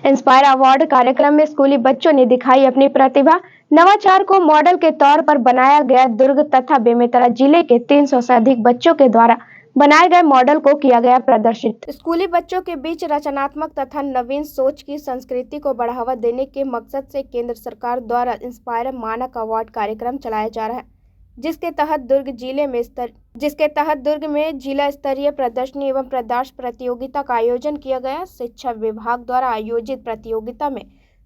Inspire award कार्यक्रम में स्कूली बच्चों ने दिखाई अपनी प्रतिभा। नवाचार को मॉडल के तौर पर बनाया गया। दुर्ग तथा बेमेतरा जिले के 300 से अधिक बच्चों के द्वारा बनाए गए मॉडल को किया गया प्रदर्शित। स्कूली बच्चों के बीच रचनात्मक तथा नवीन सोच की संस्कृति को बढ़ावा देने के मकसद से केंद्र सरकार द्वारा इंस्पायर मानक अवार्ड कार्यक्रम चलाया जा रहा है, जिसके तहत दुर्ग में जिला स्तरीय प्रदर्शनी एवं प्रदर्शन प्रतियोगिता का आयोजन किया गया। शिक्षा विभाग द्वारा आयोजित प्रतियोगिता में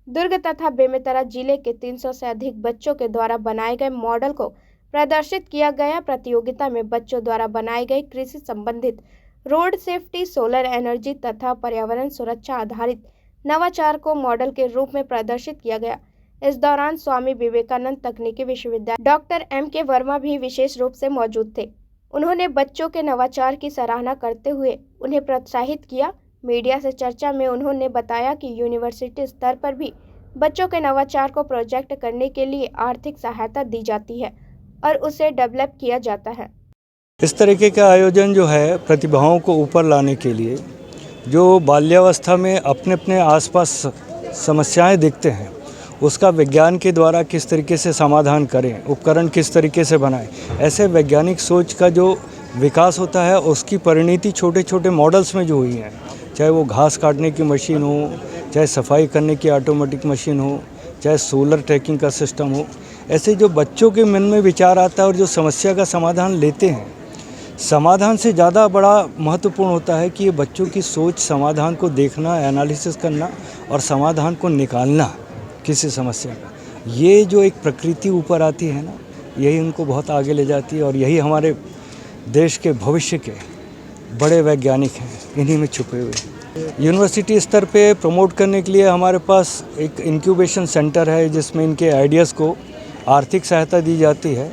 दुर्ग तथा बेमेतरा जिले के 300 से अधिक बच्चों के द्वारा बनाए गए मॉडल को प्रदर्शित किया गया। प्रतियोगिता में बच्चों द्वारा बनाए गए कृषि संबंधित, रोड सेफ्टी, सोलर एनर्जी तथा पर्यावरण सुरक्षा आधारित नवाचार को मॉडल के रूप में प्रदर्शित किया गया। इस दौरान स्वामी विवेकानंद तकनीकी विश्वविद्यालय डॉक्टर M.K. वर्मा भी विशेष रूप से मौजूद थे। उन्होंने बच्चों के नवाचार की सराहना करते हुए उन्हें प्रोत्साहित किया। मीडिया से चर्चा में उन्होंने बताया कि यूनिवर्सिटी स्तर पर भी बच्चों के नवाचार को प्रोजेक्ट करने के लिए आर्थिक सहायता दी जाती है और उसे डेवलप किया जाता है। इस तरीके का आयोजन जो है प्रतिभाओं को ऊपर लाने के लिए, जो बाल्यावस्था में अपने अपने आसपास समस्याएं देखते हैं, उसका विज्ञान के द्वारा किस तरीके से समाधान करें, उपकरण किस तरीके से बनाएं, ऐसे वैज्ञानिक सोच का जो विकास होता है उसकी परिणति छोटे छोटे मॉडल्स में जो हुई है, चाहे वो घास काटने की मशीन हो, चाहे सफाई करने की ऑटोमेटिक मशीन हो, चाहे सोलर ट्रैकिंग का सिस्टम हो, ऐसे जो बच्चों के मन में विचार आता है और जो समस्या का समाधान लेते हैं, समाधान से ज़्यादा बड़ा महत्वपूर्ण होता है कि ये बच्चों की सोच समाधान को देखना, एनालिसिस करना और समाधान को निकालना किसी समस्या का। ये जो एक प्रकृति ऊपर आती है ना, यही उनको बहुत आगे ले जाती है और यही हमारे देश के भविष्य के बड़े वैज्ञानिक हैं, इन्हीं में छुपे हुए। यूनिवर्सिटी स्तर पे प्रमोट करने के लिए हमारे पास एक इंक्यूबेशन सेंटर है, जिसमें इनके आइडियाज़ को आर्थिक सहायता दी जाती है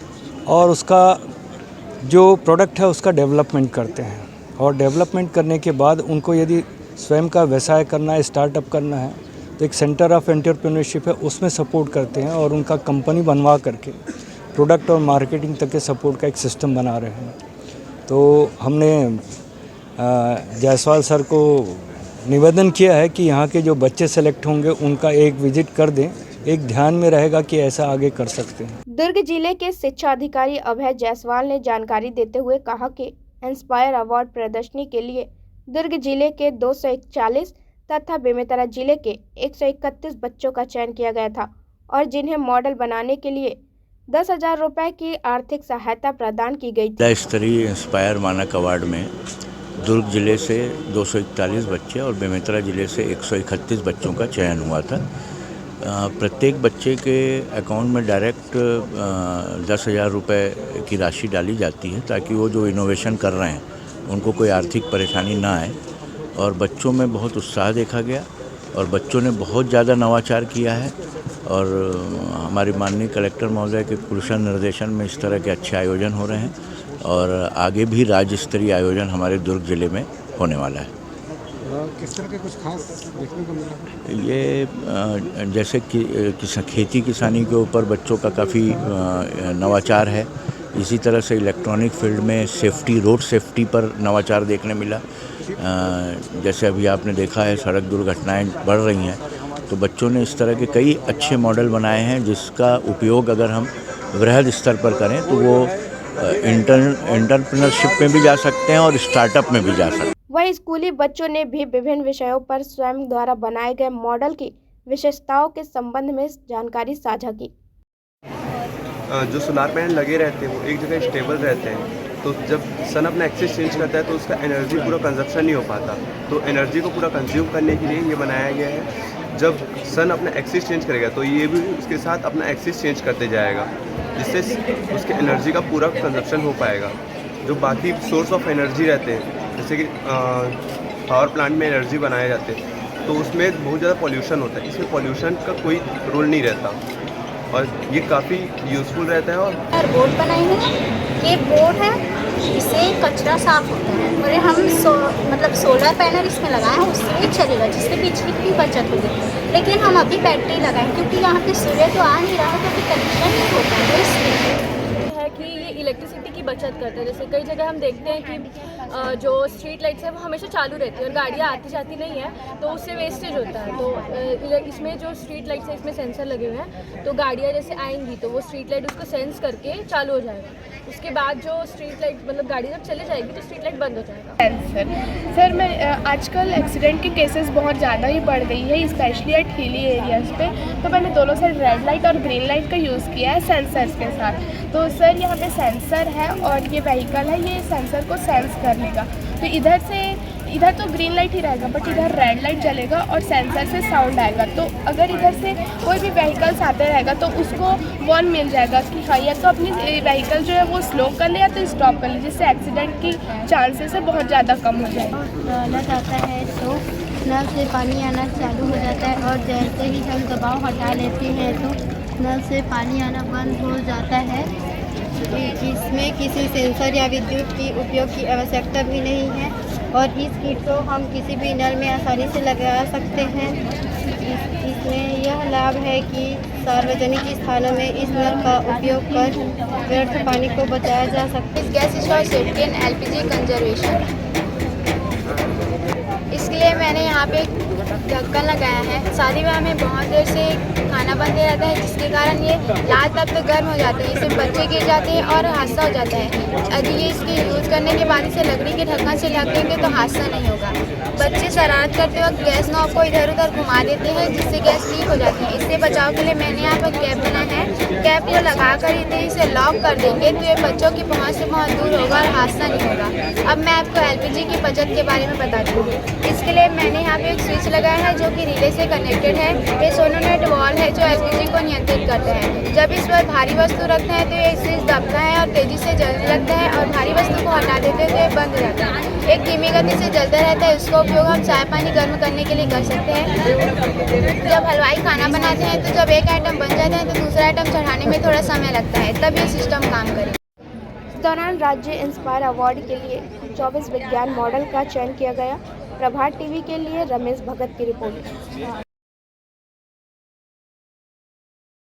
और उसका जो प्रोडक्ट है उसका डेवलपमेंट करते हैं। और डेवलपमेंट करने के बाद उनको यदि स्वयं का व्यवसाय करना है, स्टार्टअप करना है, तो एक सेंटर ऑफ एंटरप्रेन्योरशिप है, उसमें सपोर्ट करते हैं और उनका कंपनी बनवा करके प्रोडक्ट और मार्केटिंग तक के सपोर्ट का एक सिस्टम बना रहे हैं। तो हमने जायसवाल सर को निवेदन किया है कि यहाँ के जो बच्चे सेलेक्ट होंगे उनका एक विजिट कर दें, एक ध्यान में रहेगा कि ऐसा आगे कर सकते हैं। दुर्ग जिले के शिक्षा अधिकारी अभय जायसवाल ने जानकारी देते हुए कहा कि इंस्पायर अवार्ड प्रदर्शनी के लिए दुर्ग जिले के 241 तथा बेमेतरा जिले के 131 बच्चों का चयन किया गया था और जिन्हें मॉडल बनाने के लिए 10,000 रुपए की आर्थिक सहायता प्रदान की गई थी। जिला स्तरीय इंस्पायर मानक अवार्ड में दुर्ग जिले से 241 बच्चे और बेमेतरा जिले से 131 बच्चों का चयन हुआ था। प्रत्येक बच्चे के अकाउंट में डायरेक्ट 10,000 रुपये की राशि डाली जाती है, ताकि वो जो इनोवेशन कर रहे हैं उनको कोई आर्थिक परेशानी ना आए। और बच्चों में बहुत उत्साह देखा गया और बच्चों ने बहुत ज़्यादा नवाचार किया है और हमारी माननीय कलेक्टर महोदय के कुशल निर्देशन में इस तरह के अच्छे आयोजन हो रहे हैं और आगे भी राज्य स्तरीय आयोजन हमारे दुर्ग जिले में होने वाला है। किस तरह के कुछ खास देखने को मिला? ये जैसे कि खेती किसानी के ऊपर बच्चों का काफ़ी नवाचार है। इसी तरह से इलेक्ट्रॉनिक फील्ड में सेफ्टी, रोड सेफ्टी पर नवाचार देखने मिला। जैसे अभी आपने देखा है सड़क दुर्घटनाएं बढ़ रही हैं, तो बच्चों ने इस तरह के कई अच्छे मॉडल बनाए हैं, जिसका उपयोग अगर हम वृहद स्तर पर करें तो वो एंटरप्रेन्योरशिप में भी जा सकते हैं और स्टार्टअप में भी जा सकते हैं। वहीं स्कूली बच्चों ने भी विभिन्न विषयों पर स्वयं द्वारा बनाए गए मॉडल की विशेषताओं के संबंध में जानकारी साझा की। जो सोलार पैनल लगे रहते हैं वो एक जगह स्टेबल रहते हैं, तो जब सन अपना एक्सिस चेंज करता है तो उसका एनर्जी पूरा कंजप्शन नहीं हो पाता, तो एनर्जी को पूरा कंज्यूम करने के लिए ये बनाया गया है। जब सन अपना एक्सिस चेंज करेगा तो ये भी उसके साथ अपना एक्सिस चेंज करते जाएगा, जिससे उसके एनर्जी का पूरा कंजप्शन हो पाएगा। जो बाकी सोर्स ऑफ एनर्जी रहते हैं, जैसे कि पावर प्लांट में एनर्जी बनाए जाते हैं, तो उसमें बहुत ज़्यादा पॉल्यूशन होता है। इसमें पॉल्यूशन का कोई रोल नहीं रहता और ये काफ़ी यूज़फुल रहता है। और बोर्ड बनाई है, ये बोर्ड है, इससे कचरा साफ होता है और हम सोलर पैनल इसमें लगाए हैं, उससे ही चलेगा, जिससे बिजली की बचत होगी। लेकिन हम अभी बैटरी लगाएं क्योंकि यहाँ पे सूर्य तो आ नहीं रहा है, तो अभी कनेक्शन नहीं होता है, इसलिए है कि ये इलेक्ट्रिसिटी की बचत करता है। जैसे कई जगह हम देखते हैं कि जो स्ट्रीट लाइट्स है वो हमेशा चालू रहती है और गाड़ियाँ आती जाती नहीं है, तो उससे वेस्टेज होता है। तो इसमें जो स्ट्रीट लाइट्स है इसमें सेंसर लगे हुए हैं, तो गाड़ियाँ जैसे आएंगी तो वो स्ट्रीट लाइट उसको सेंस करके चालू हो जाएगा। उसके बाद जो स्ट्रीट लाइट मतलब गाड़ी जब चले जाएगी तो स्ट्रीट लाइट बंद हो जाएगा। सर मैं आजकल एक्सीडेंट के केसेस बहुत ज़्यादा ही बढ़ गई है, स्पेशली एट हिली एरियाज़ पे। तो मैंने दोनों साइड रेड लाइट और ग्रीन लाइट का यूज़ किया है सेंसर्स के साथ। तो सर यहाँ पे सेंसर है और ये व्हीकल है, ये सेंसर को सेंस कर लेगा। तो इधर तो ग्रीन लाइट ही रहेगा, बट इधर रेड लाइट जलेगा और सेंसर से साउंड आएगा। तो अगर इधर से कोई भी व्हीकल्स आते रहेगा तो उसको वार्न मिल जाएगा कि हाँ या तो अपनी व्हीकल जो है वो स्लो कर ले या तो स्टॉप कर ले, जिससे एक्सीडेंट की चांसेस है बहुत ज़्यादा कम हो जाएगा। टॉयलेट आता है तो नल से पानी आना चालू हो जाता है और जैसे ही हम दबाव हटा लेते हैं तो नल से पानी आना बंद हो जाता है। इसमें किसी सेंसर या विद्युत की उपयोग की आवश्यकता भी नहीं है और इस किट को हम किसी भी नल में आसानी से लगा सकते हैं। इसमें यह लाभ है कि सार्वजनिक स्थानों में इस नल का उपयोग कर व्यर्थ पानी को बचाया जा सकता है। इस gas stove safety and LPG conservation, इसके लिए मैंने यहाँ पे ढक्कन लगाया है। शादी ब्याह में बहुत देर से खाना बनते रहता है, जिसके कारण ये लाल तब तक गर्म हो जाते हैं, इससे बच्चे गिर जाते हैं और हादसा हो जाता है। यदि ये इसके यूज़ करने के बाद इसे लकड़ी के ढक्कन से ढक देंगे तो हादसा नहीं होगा। बच्चे शरारत करते वक्त गैस नॉब को इधर उधर घुमा देते हैं, जिससे गैस लीक हो जाती है। इससे बचाव के लिए मैंने यहाँ पर कैप बना है। कैप जो लगा कर इसे लॉक कर देंगे तो ये बच्चों की पहुँच से बहुत दूर होगा और हादसा नहीं होगा। अब मैं आपको LPG की बचत के बारे में बताती हूँ। इसके लिए मैंने यहाँ पे एक स्विच लगाया है जो कि रिले से कनेक्टेड है। ये सोनोनेट वॉल्व है जो LPG को नियंत्रित करता है। जब इस पर भारी वस्तु रखते हैं तो ये स्विच दबता है और तेज़ी से जलने लगता है, और भारी वस्तु को हटा देते हैं तो ये बंद हो जाता है। एक धीमी गति से जलता रहता है। इसका उपयोग हम चाय पानी गर्म करने के लिए कर सकते हैं। जब हलवाई खाना बनाते हैं तो जब एक आइटम बन जाता है तो दूसरा आइटम चढ़ाने में थोड़ा समय लगता है, तब ये सिस्टम काम करे। इस दौरान राज्य इंस्पायर अवार्ड के लिए 24 विज्ञान मॉडल का चयन किया गया। प्रभात टीवी के लिए रमेश भगत की रिपोर्ट।